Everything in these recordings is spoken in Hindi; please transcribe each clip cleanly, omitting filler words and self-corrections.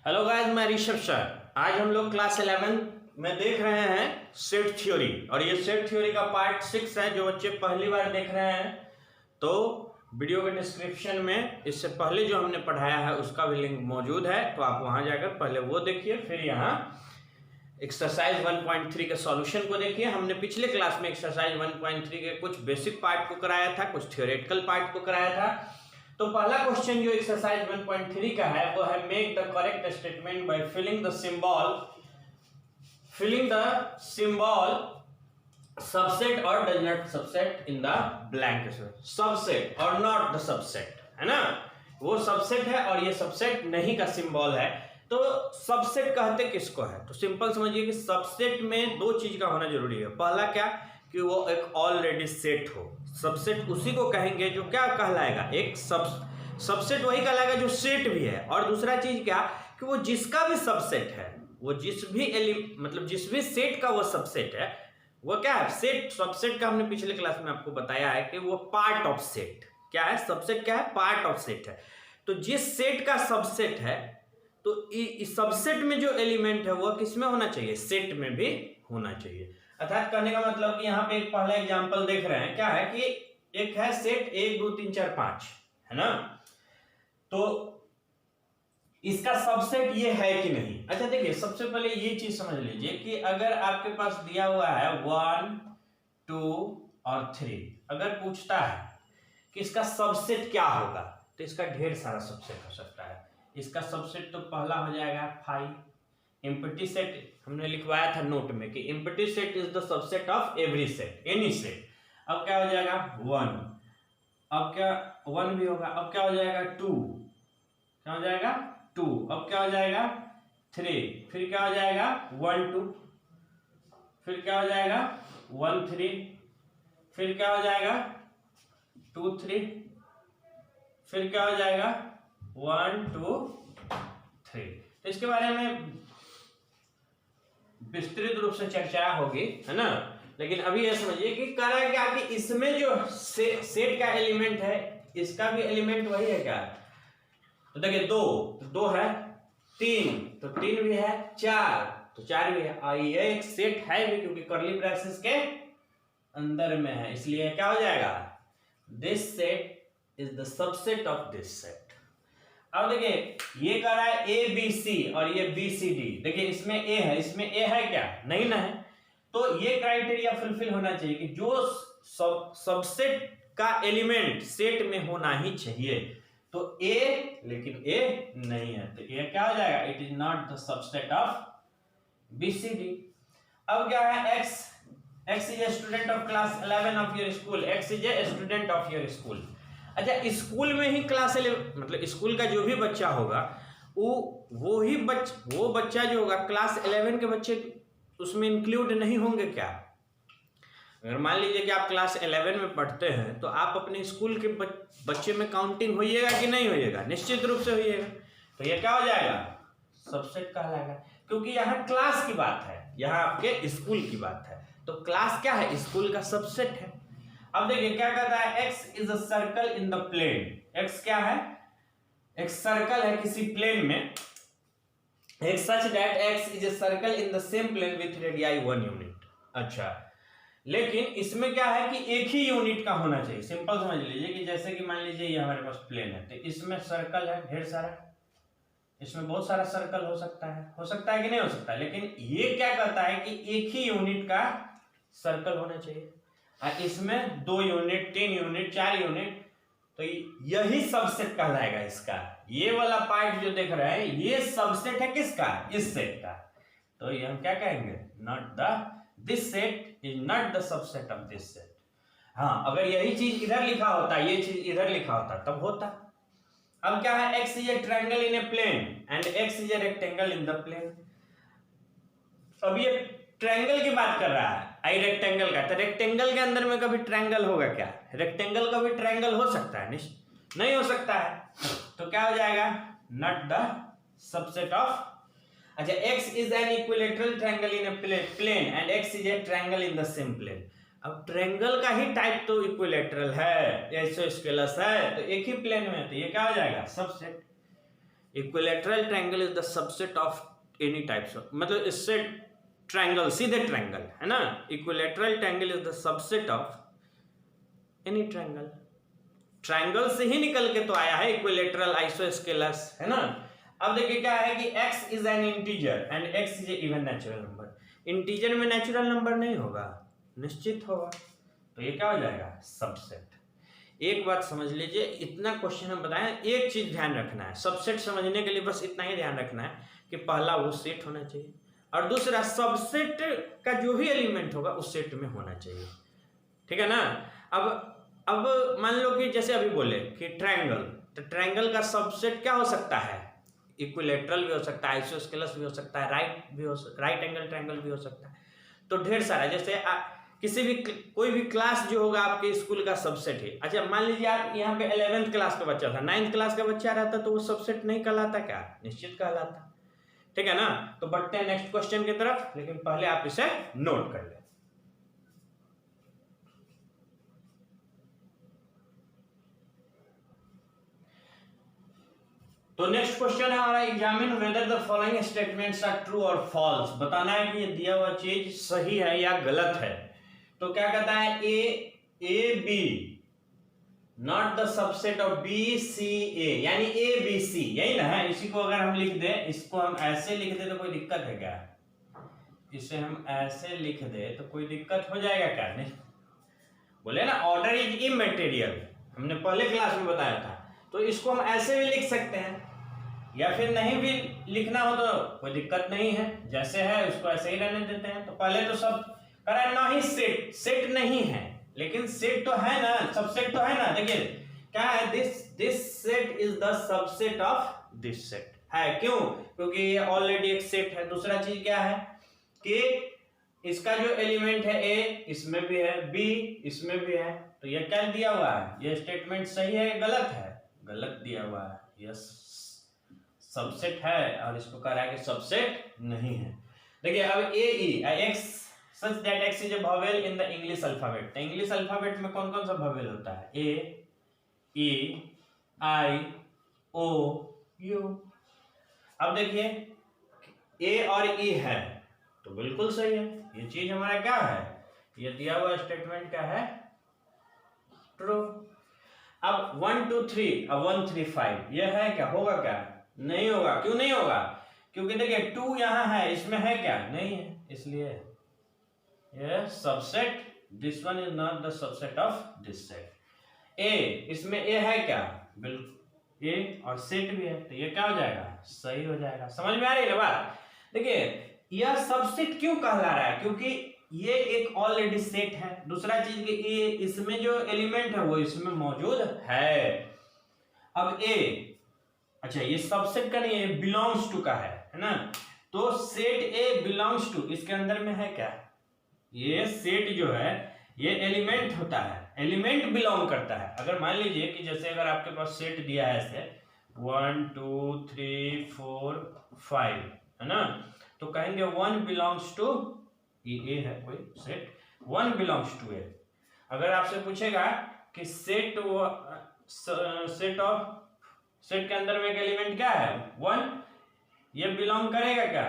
हेलो गाइस, मैं ऋषभ सर। आज हम लोग क्लास 11 में देख रहे हैं सेट थ्योरी, और ये सेट थ्योरी का पार्ट 6 है। जो बच्चे पहली बार देख रहे हैं तो वीडियो के डिस्क्रिप्शन में इससे पहले जो हमने पढ़ाया है उसका भी लिंक मौजूद है, तो आप वहां जाकर पहले वो देखिए, फिर यहाँ एक्सरसाइज 1.3 के सॉल्यूशन को देखिए। हमने पिछले क्लास में एक्सरसाइज 1.3 के कुछ बेसिक पार्ट को कराया था, कुछ थ्योरेटिकल पार्ट को कराया था। तो पहला क्वेश्चन जो एक्सरसाइज 1.3 का है वो है make the correct statement by filling the symbol subset or does not subset in the blank. Subset और नॉट द सबसेट है ना, वो सबसेट है और ये सबसेट नहीं का सिंबल है। तो सबसेट कहते किसको है? तो सिंपल समझिए कि सबसेट में दो चीज का होना जरूरी है। पहला क्या कि वो एक ऑलरेडी सेट हो। सबसेट उसी को कहेंगे जो क्या कहलाएगा, एक सबसेट वही कहलाएगा जो सेट भी है। और दूसरा चीज क्या कि वो जिसका भी सबसेट है, वो जिस भी सेट का वो सबसेट है, वो क्या है? सेट। सबसेट का हमने पिछले क्लास में आपको बताया है कि वो पार्ट ऑफ सेट। क्या है सबसेट? क्या है? पार्ट ऑफ सेट है। तो जिस सेट का सबसेट है, तो इस सबसेट में जो एलिमेंट है वो किसमें होना चाहिए? सेट में भी होना चाहिए। अर्थात कहने का मतलब कि यहाँ पे एक पहला एग्जांपल देख रहे हैं, क्या है कि एक है सेट 1 2 3 4 5 है ना, तो इसका सबसेट ये है कि नहीं। अच्छा देखिए, सबसे पहले ये चीज समझ लीजिए कि अगर आपके पास दिया हुआ है 1 2 और 3, अगर पूछता है कि इसका सबसेट क्या होगा, तो इसका ढेर सारा सबसेट हो सकता है। इसका सबसेट तो पहला हो जाएगा 5। एम्प्टी सेट हमने लिखवाया था नोट में कि empty set is the subset of every set, any set. अब क्या हो जाएगा 1, अब क्या 1 भी होगा। अब क्या हो जाएगा 2, क्या हो जाएगा 2। अब क्या हो जाएगा 3, फिर क्या हो जाएगा 1 2, फिर क्या हो जाएगा 1 3, फिर क्या हो जाएगा 2 3, फिर क्या हो जाएगा 1 2 3। तो इसके बारे में विस्तृत रूप से चर्चा होगी, है ना। लेकिन अभी यह समझिए कि कह रहा है क्या कि इसमें जो सेट का एलिमेंट है, इसका भी एलिमेंट वही है क्या? तो देखिए 2 तो 2 है, 3 तो 3 भी है, 4 तो 4 भी है। और ये एक सेट है भी, क्योंकि कर्ली ब्रैकेट्स के अंदर में है, इसलिए क्या हो जाएगा? This set is the subset of this set. अब देखिए ये कह रहा है ए बी सी और ये बी सी डी। देखिए इसमें ए है, इसमें ए है क्या? नहीं ना है। तो ये क्राइटेरिया फुलफिल होना चाहिए कि जो सबसेट का एलिमेंट सेट में होना ही चाहिए। तो ए, लेकिन ए नहीं है, तो ये क्या हो जाएगा? It is not the subset of B C D. अब क्या है? X is a student of class 11 of your school. X is a student of your school. अच्छा, स्कूल में ही क्लास 11 मतलब स्कूल का जो भी बच्चा होगा वो बच्चा जो होगा क्लास 11 के बच्चे उसमें इंक्लूड नहीं होंगे क्या? अगर मान लीजिए कि आप क्लास 11 में पढ़ते हैं, तो आप अपने स्कूल के बच्चे में काउंटिंग होइएगा कि नहीं होइएगा? निश्चित रूप से होइएगा। तो ये क्या हो जाएगा? सबसेट कहलाएगा, क्योंकि यहाँ क्लास की बात है, यहाँ आपके स्कूल की बात है। तो क्लास क्या है? स्कूल का सबसेट है। अब देखिए क्या कहता है, x is a circle in the plane. x क्या है? एक सर्कल है किसी प्लेन में, एक such that x is a circle in the same plane with radii 1 unit. अच्छा, लेकिन इसमें क्या है कि एक ही यूनिट का होना चाहिए। सिंपल समझ लीजिए कि जैसे कि मान लीजिए ये हमारे पास प्लेन है, तो इसमें सर्कल है ढेर सारा, इसमें बहुत सारा सर्कल हो सकता है कि नहीं हो सकता। लेकिन ये क्या कहता है कि एक ही यूनिट का सर्कल होना चाहिए। इसमें 2 यूनिट 3 यूनिट 4 यूनिट, तो यही सबसेट कहलाएगा इसका। ये वाला पार्ट जो देख रहे हैं ये सबसेट है किसका? इस सेट का। तो ये हम क्या कहेंगे? This set is not the subset of this set. हाँ, अगर यही चीज इधर लिखा होता, ये चीज इधर लिखा होता, तब होता। अब क्या है? X is a triangle in a plane and X is a rectangle in the plane. अब ये ट्रायंगल की बात कर रहा है, आई रेक्टेंगल का। तो रेक्टेंगल के अंदर में कभी ट्रायंगल होगा क्या? रेक्टेंगल का भी ट्रायंगल हो सकता है? नहीं हो सकता है। तो क्या हो जाएगा? Not the subset of. अच्छा, x is an equilateral triangle in a plane and x is a triangle in the same plane. अब ट्रायंगल का ही टाइप तो इक्विलेटरल है, आइसोस्केलस है, तो एक ही प्लेन में, तो ये क्या हो जाएगा? Subset. Equilateral triangle is the subset of any types of, मतलब इससे ट्रायंगल, सीधे ट्रायंगल है ना, equilateral triangle is the subset of any triangle. Triangle से ही निकल के तो आया है इक्विलैटरल आइसोस्केलस, है ना। अब देखिए क्या है कि x is N integer and x is A even natural number. Integer में नेचुरल नंबर नहीं होगा, निश्चित होगा, तो ये क्या हो जाएगा, सबसेट। एक बात समझ लीजिए, इतना क्वेश्चन हम बताएं, एक चीज ध्यान रखना है, सबसेट समझने के लिए बस इतना ही ध्यान रखना है कि पहला वो सेट होना चाहिए और दूसरा सबसेट का जो भी एलिमेंट होगा उस सेट में होना चाहिए, ठीक है ना। अब मान लो कि जैसे अभी बोले कि ट्रायंगल, तो ट्रायंगल का सबसेट क्या हो सकता है, इक्विलैटरल भी हो सकता है, आइसोस्केलस भी हो सकता है, राइट एंगल ट्रायंगल भी हो सकता है, तो ढेर सारा। जैसे किसी भी कोई भी क्लास जो होगा आपके स्कूल का सबसेट है। अच्छा मान लीजिए आप यहाँ पे 11th क्लास का बच्चा था, 9th क्लास का बच्चा रहता तो वो सबसेट नहीं कहलाता क्या, निश्चित कहलाता, ठीक है ना। तो बढ़ते हैं नेक्स्ट क्वेश्चन की तरफ, लेकिन पहले आप इसे नोट कर ले। तो नेक्स्ट क्वेश्चन है हमारा, examine whether the following statements are true और फॉल्स। बताना है कि ये दिया हुआ चीज सही है या गलत है। तो क्या कहता है, A B not the subset of B C A, यानी ए बी सी, यही ना है। इसी को अगर हम लिख दें, इसको हम ऐसे लिख दे तो कोई दिक्कत है क्या, इसे हम ऐसे लिख दे तो कोई दिक्कत हो जाएगा क्या, नहीं। बोले ना ऑर्डर इज इमैटेरियल, हमने पहले क्लास में बताया था। तो इसको हम ऐसे भी लिख सकते हैं, या फिर नहीं भी लिखना हो तो कोई दिक्कत नहीं है, जैसे है उसको ऐसे ही रहने देते हैं। तो पहले तो सब करा ना ही सेट नहीं है, लेकिन सेट तो है ना, सबसेट तो है ना। देखिए क्या है, this set is the subset of this set है। क्यों, क्योंकि ये ऑलरेडी एक सेट है। दूसरा चीज क्या है कि इसका जो एलिमेंट है ए इसमें भी है, बी इसमें भी है, तो ये क्या दिया हुआ है, ये स्टेटमेंट सही है गलत है, गलत दिया हुआ है, यस सबसेट है, और इसको कह रहा है कि सबसेट नहीं है। देखिए अब ए ई x such that x is a vowel in the English alphabet। तो इंग्लिश अल्फाबेट में कौन कौन सा vowel होता है, ए ई आई ओ यू। अब देखिए ए और ई है तो बिल्कुल सही है, ये चीज हमारा क्या है, ये दिया हुआ स्टेटमेंट क्या है, ट्रू। अब 1 2 3 अब 1 3 5 ये है क्या, होगा क्या, नहीं होगा। क्यों नहीं होगा, क्योंकि देखिए 2 यहाँ है, इसमें है क्या, नहीं है, इसलिए ये subset, this one is not the subset of this set. A इसमें ए है क्या, बिल्कुल ए और सेट भी है, तो ये क्या हो जाएगा, सही हो जाएगा। समझ में आ रही है बात। देखिए यह सबसेट क्यों कहला रहा है, क्योंकि ये एक ऑलरेडी सेट है। दूसरा चीज कि ये इसमें जो एलिमेंट है वो इसमें मौजूद है। अब ए, अच्छा ये सबसेट का नहीं है, बिलोंग्स टू का है ना। तो सेट ए बिलोंग्स टू, इसके अंदर में है क्या, ये सेट जो है ये एलिमेंट होता है, एलिमेंट बिलोंग करता है। अगर मान लीजिए कि जैसे अगर आपके पास सेट दिया है ऐसे 1 2 3 4 5 है ना, तो कहेंगे 1 बिलोंग्स टू ए है कोई सेट, 1 बिलोंग्स टू ए। अगर आपसे पूछेगा कि सेट के अंदर में एक एलिमेंट क्या है 1, ये बिलोंग करेगा क्या,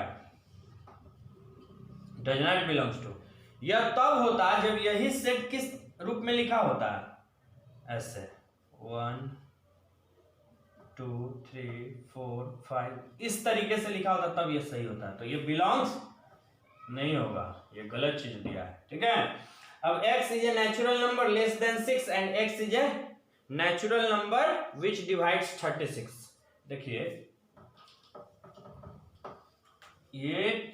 डज नॉट बिलोंग्स टू। यह तब होता है जब यही सेट किस रूप में लिखा होता है, ऐसे 1 2 3 4 5 इस तरीके से लिखा होता, तब ये सही होता है। तो ये बिलोंग्स नहीं होगा, ये गलत चीज दिया है, ठीक है। अब x is a natural number less than 6 and x is a natural number which divides 36। देखिए ये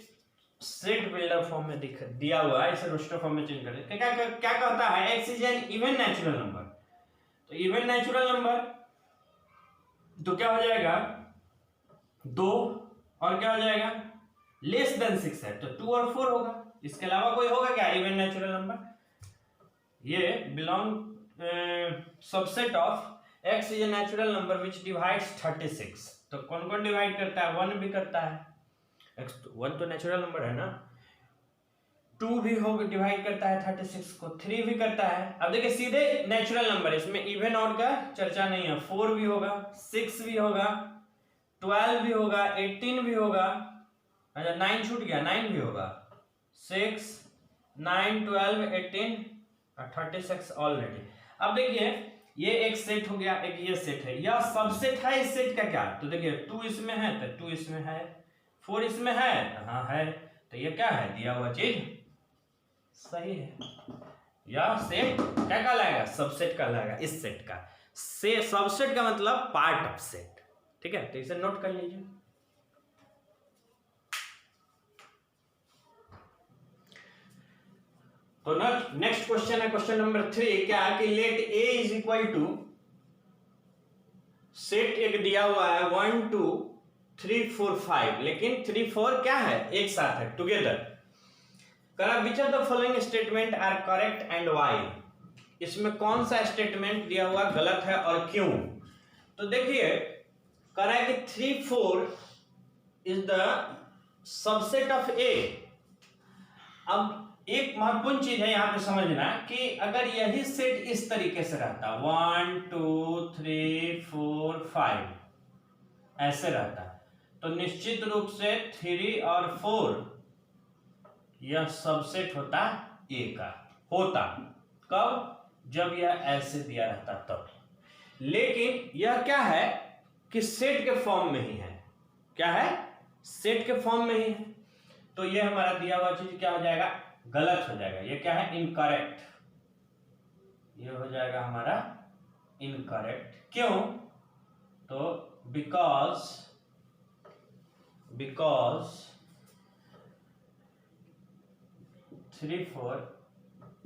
सेट बिल्डर फॉर्म में दिया हुआ है, इसे रोस्टर फॉर्म में चेंज कर दे। क्या कहता है, x is N even natural number. तो इवन नेचुरल नंबर तो क्या हो जाएगा 2, और क्या हो जाएगा लेस देन 6 है तो 2 और 4 होगा, इसके अलावा कोई होगा क्या इवन नेचुरल नंबर। ये belong subset of x is a natural number which divides 36। तो कौन कौन डिवाइड करता है, 1 भी करता है, 1 तो नेचुरल नंबर है ना, 2 भी होगा डिवाइड करता है 36 को, 3 भी करता है। अब देखिए सीधे नेचुरल नंबर, इसमें इवन ऑड का चर्चा नहीं है, 4 भी होगा, 6 भी होगा, 12 भी होगा, 18 भी होगा, अच्छा 9 छूट गया, 9 भी होगा, 6 9 12 18 और 36 ऑलरेडी। अब देखिए ये एक सेट हो गया, एक ये सेट है, यह सबसेट है इस सेट का क्या, तो देखिए 2 इसमें है तो 2 इसमें है, 4 इसमें है, हाँ है, तो ये क्या है, दिया हुआ चीज सही है। यह सेट क्या कहलाएगा, सबसेट कहलाएगा इस सेट का। से सबसेट का मतलब पार्ट ऑफ सेट, ठीक है, तो इसे नोट कर लीजिए। तो नेक्स्ट क्वेश्चन है क्वेश्चन नंबर 3, क्या कि let A is equal to, set एक दिया हुआ है 1 2 3 4 5, लेकिन 3 4 क्या है, एक साथ है, टुगेदर। करा which of the following statement are correct and why, इसमें कौन सा स्टेटमेंट दिया हुआ गलत है और क्यों। तो देखिए करा है कि 3 4 इज द सबसेट ऑफ ए। अब एक महत्वपूर्ण चीज है यहाँ पे समझना कि अगर यही सेट इस तरीके से रहता 1 2 3 4 5 ऐसे रहता, तो निश्चित रूप से 3 और 4 यह सबसेट होता ए का, होता कब, जब यह ऐसे दिया रहता तब। लेकिन यह क्या है कि सेट के फॉर्म में ही है, क्या है, सेट के फॉर्म में ही है, तो यह हमारा दिया हुआ चीज क्या हो जाएगा, गलत हो जाएगा। ये क्या है, इनकरेक्ट, ये हो जाएगा हमारा इनकरेक्ट। क्यों, तो because 3 4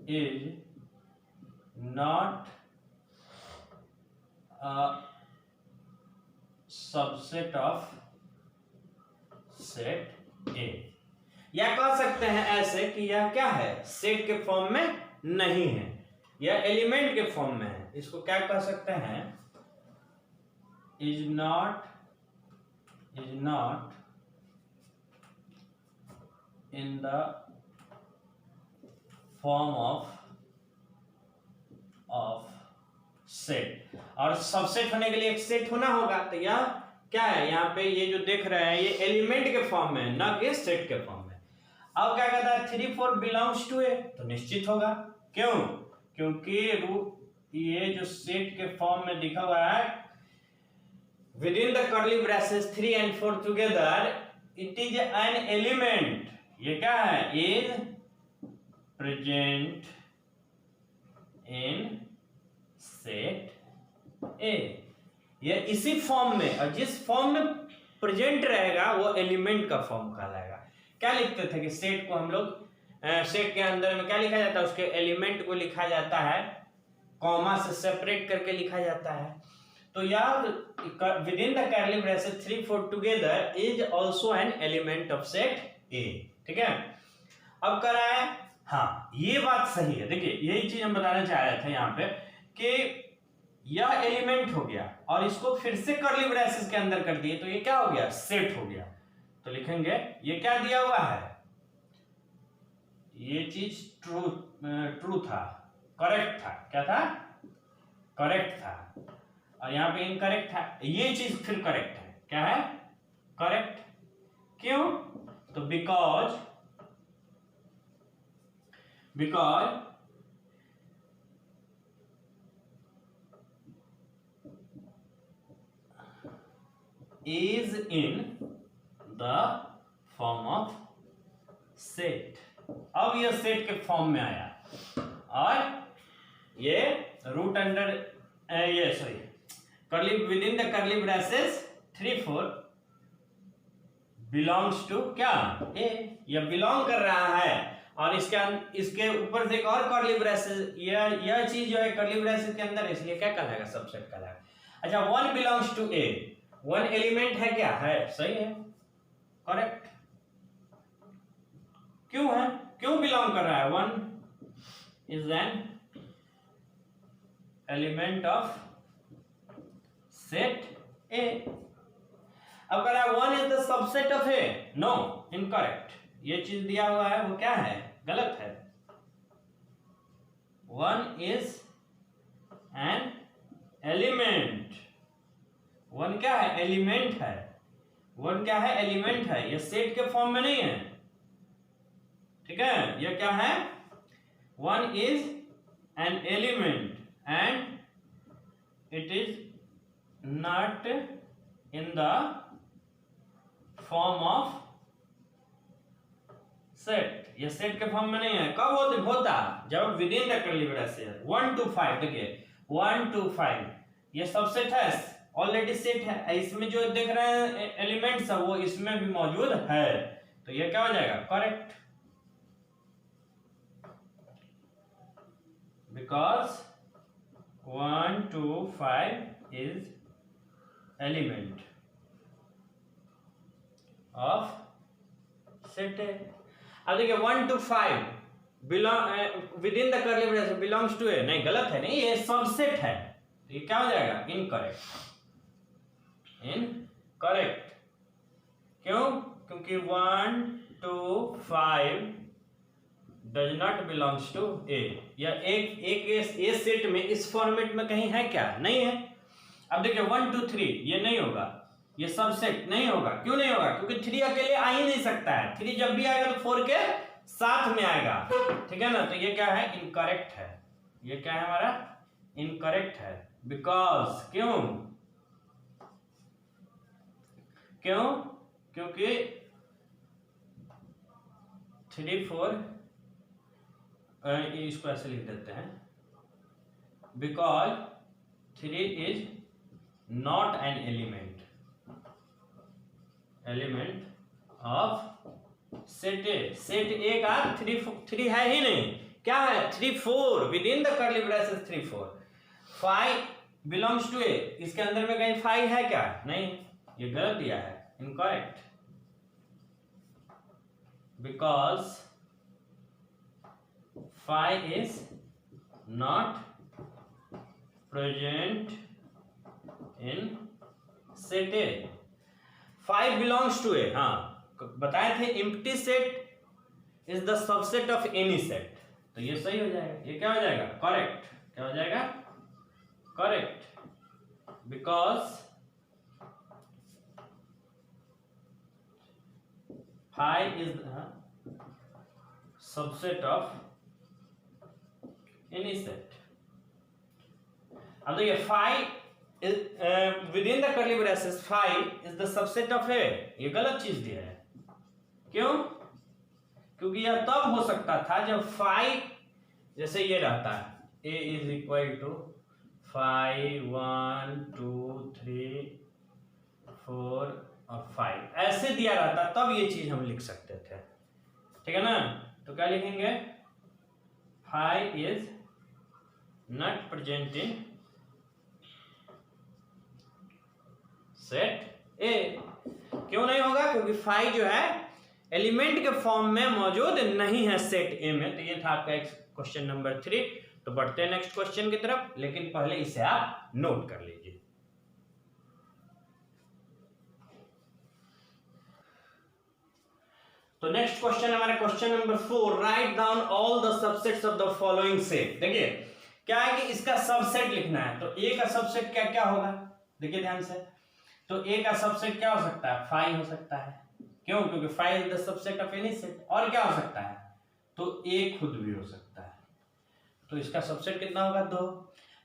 is not a subset of set A, या कह सकते हैं ऐसे कि यह क्या है, सेट के फॉर्म में नहीं है, यह एलिमेंट के फॉर्म में है। इसको क्या कह सकते हैं, is not in the form of set. और सबसेट होने के लिए एक सेट होना होगा, तो यह क्या है, यहाँ पे ये जो देख रहे हैं ये एलिमेंट के फॉर्म में है, न कि सेट के फॉर्म में। अब क्या कहता है, 3 4 बिलोंग्स टू ए, तो निश्चित होगा, क्यों, क्योंकि ये जो सेट के फॉर्म में दिखा हुआ है with in the curly braces 3 and 4 together it is an element, ये क्या है, इज प्रेजेंट इन सेट ए। ये इसी फॉर्म में, और जिस फॉर्म में प्रेजेंट रहेगा वो एलिमेंट का फॉर्म कहलाएगा। क्या लिखते थे कि सेट को हम लोग सेट के अंदर में क्या लिखा जाता है, उसके एलिमेंट को लिखा जाता है, कॉमा से सेपरेट करके लिखा जाता है। तो यार with in the curly braces 3 4 together is also an element of set ए, ठीक है। अब कर रहा है, हाँ ये बात सही है, देखिए यही चीज हम बताना चाह रहे थे यहाँ पे कि यह एलिमेंट हो गया और इसको फिर से कर्ली ब्रेसेस के अंदर कर दिए, तो ये क्या हो गया, सेट हो गया। तो लिखेंगे ये क्या दिया हुआ है, ये चीज ट्रू था, करेक्ट था, क्या था, करेक्ट था, और यहाँ पे इनकरेक्ट था, ये चीज फिर करेक्ट है, क्या है, करेक्ट। क्यों, तो because is in the form of set। अब यह सेट के फॉर्म में आया और ये रूट अंडर ये sorry curly within the curly braces 3 4 belongs to क्या, ए, यह बिलोंग कर रहा है, और इसके ऊपर से एक और कर्ली ब्रेसेस, यह चीज जो है कर्ली ब्रेसेस के अंदर, इसलिए क्या कहलाएगा, सबसेट कहलाएगा। अच्छा 1 बिलोंग्स टू ए, 1 एलिमेंट है, क्या है, सही है, करेक्ट। क्यों है, क्यों बिलोंग कर रहा है, 1 is an element of set A. अब कह रहा है 1 is the subset of A, no, incorrect, ये चीज दिया हुआ है वो क्या है, गलत है। 1 इज एन एलिमेंट, 1 क्या है, एलिमेंट है, वन क्या है? एलिमेंट है, ये सेट के फॉर्म में नहीं है, ठीक है। ये क्या है? One is an element and it is not in the form of set. ये सेट के फॉर्म में नहीं है। कब होता? जब with in the curly braces 1 to 5, देखिए 1 to 5 ये सबसेट है, ऑलरेडी सेट है। इसमें जो देख रहे हैं एलिमेंट्स है वो इसमें भी मौजूद है, तो ये क्या हो जाएगा? Correct, because 1 to 5 is element of set है। अब देखिए 1 to 5 belong within the curly braces belongs to A, नहीं गलत है, नहीं ये सबसेट है, तो ये क्या हो जाएगा? इनकरेक्ट। इनकरेक्ट क्यों? क्योंकि 1 to 5 does not belongs to A, या एक ए सेट में इस फॉर्मेट में कहीं है क्या? नहीं है। अब देखिए 1 to 3 ये नहीं होगा, ये सबसेट नहीं होगा। क्यों नहीं होगा? क्योंकि 3 अकेले आ ही नहीं सकता है। 3 जब भी आएगा तो 4 के साथ में आएगा, ठीक है ना। तो ये क्या है? इनकरेक्ट है। ये क्या है हमारा? इनकरेक्ट है। बिकॉज क्यों? क्योंकि 3 4 इसको ऐसे लिख देते हैं, because 3 is not an element of set A. Set A का 3 है ही नहीं। क्या है? 3 4 within the curly braces 3 4 5 belongs to A. इसके अंदर में कहीं 5 है क्या? नहीं, ये गलत दिया है, incorrect, because 5 is not present in set A. 5 belongs to A, हाँ बताए थे, empty set is the subset of any set, तो ये सही हो जाएगा। ये क्या हो जाएगा? करेक्ट। क्या हो जाएगा? Correct, because 5 is subset of any set. अब देखिए 5 within the curly braces 5 is the subset of A, ये गलत चीज दिया है। क्यों? क्योंकि यह तब हो सकता था जब 5 जैसे ये रहता है, A is equal to 5 1 2 3 4 और 5 ऐसे दिया रहता, तब ये चीज हम लिख सकते थे, ठीक है ना। तो क्या लिखेंगे? 5 is not present in set ए। क्यों नहीं होगा? क्योंकि 5 जो है एलिमेंट के फॉर्म में मौजूद नहीं है सेट ए में। तो ये था आपका क्वेश्चन नंबर 3। तो बढ़ते हैं नेक्स्ट क्वेश्चन की तरफ, लेकिन पहले इसे आप नोट कर लीजिए। तो नेक्स्ट क्वेश्चन हमारा question number 4, write down all the subsets of the following set. देखिए क्या है कि इसका सबसेट लिखना है, तो ए का सबसेट क्या क्या होगा? देखिए ध्यान से, तो ए का सबसेट क्या हो सकता है? 5 हो सकता है। क्यों? क्योंकि 5 is the subset of any set. और क्या हो सकता है? तो ए खुद भी हो सकता है। तो इसका सबसेट कितना होगा? 2।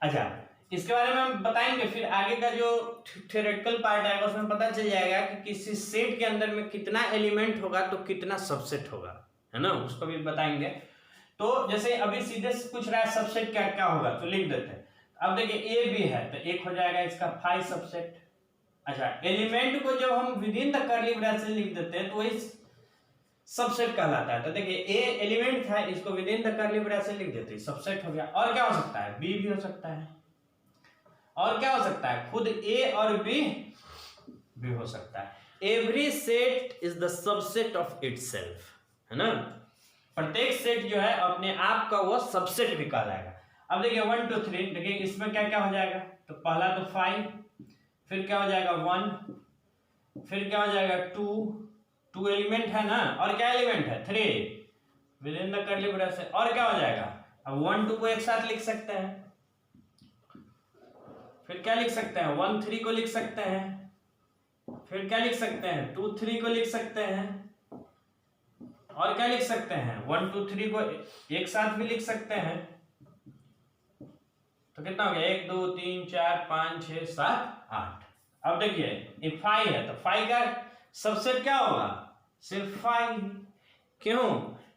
अच्छा, इसके बारे में हम बताएंगे, फिर आगे का जो थ्योरेटिकल पार्ट आएगा उसमें पता चल जाएगा कि किसी सेट के अंदर में कितना एलिमेंट होगा तो कितना सबसेट होगा, है ना, उसको भी बताएंगे। तो जैसे अभी सीधे पूछ रहा है सबसेट क्या क्या होगा, तो लिख देते हैं। अब देखिए ए भी है तो एक हो जाएगा इसका 5 सबसेट। अच्छा, एलिमेंट को जब हम with in the curly bracket लिख देते हैं तो वही सबसेट कहलाता है। तो देखिए ए एलिमेंट था, इसको with in the curly bracket लिख देते हैं, सबसेट हो गया। और क्या हो सकता है? बी भी हो सकता है। और क्या हो सकता है? खुद ए और बी भी हो सकता है। Every set is the subset of itself, है ना। प्रत्येक सेट जो है अपने आप का वो सबसेट भी कहलाएगा। अब देखिए 1 2 3, देखिए इसमें क्या क्या हो जाएगा? तो पहला तो 5, फिर क्या हो जाएगा 1, फिर क्या हो जाएगा 2 एलिमेंट है ना, और क्या एलिमेंट है 3 with in the curly bracket. और क्या हो जाएगा? अब 1 2 को एक साथ लिख सकते हैं, फिर क्या लिख सकते हैं 1 3 को लिख सकते हैं, फिर क्या लिख सकते हैं 2 3 को लिख सकते हैं, और क्या लिख सकते हैं 1 2 3 को एक साथ भी लिख सकते हैं। तो कितना हो गया 1 2 3 4 5 6 7 8। अब देखिए ये फाइव है तो फाइव का सबसेट क्या होगा सिर्फ फाइव। क्यों?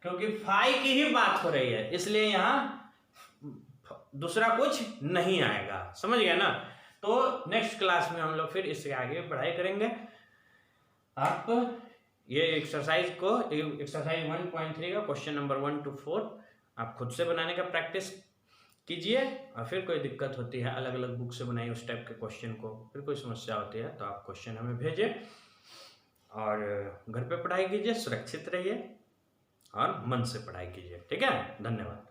क्योंकि फाइव की ही बात हो रही है, इसलिए यहां दूसरा कुछ नहीं आएगा। समझ गया ना? तो नेक्स्ट क्लास में हम लोग फिर इससे आगे पढ़ाई करेंगे। आप ये एक्सरसाइज 1.3 का क्वेश्चन नंबर 1 to 4 आप खुद से बनाने का प्रैक्टिस कीजिए, और फिर कोई दिक्कत होती है अलग अलग बुक से बनाइए उस टाइप के क्वेश्चन को, फिर कोई समस्या होती है तो आप क्वेश्चन हमें भेजिए, और घर पे पढ़ाई कीजिए, सुरक्षित रहिए और मन से पढ़ाई कीजिए। ठीक है, धन्यवाद।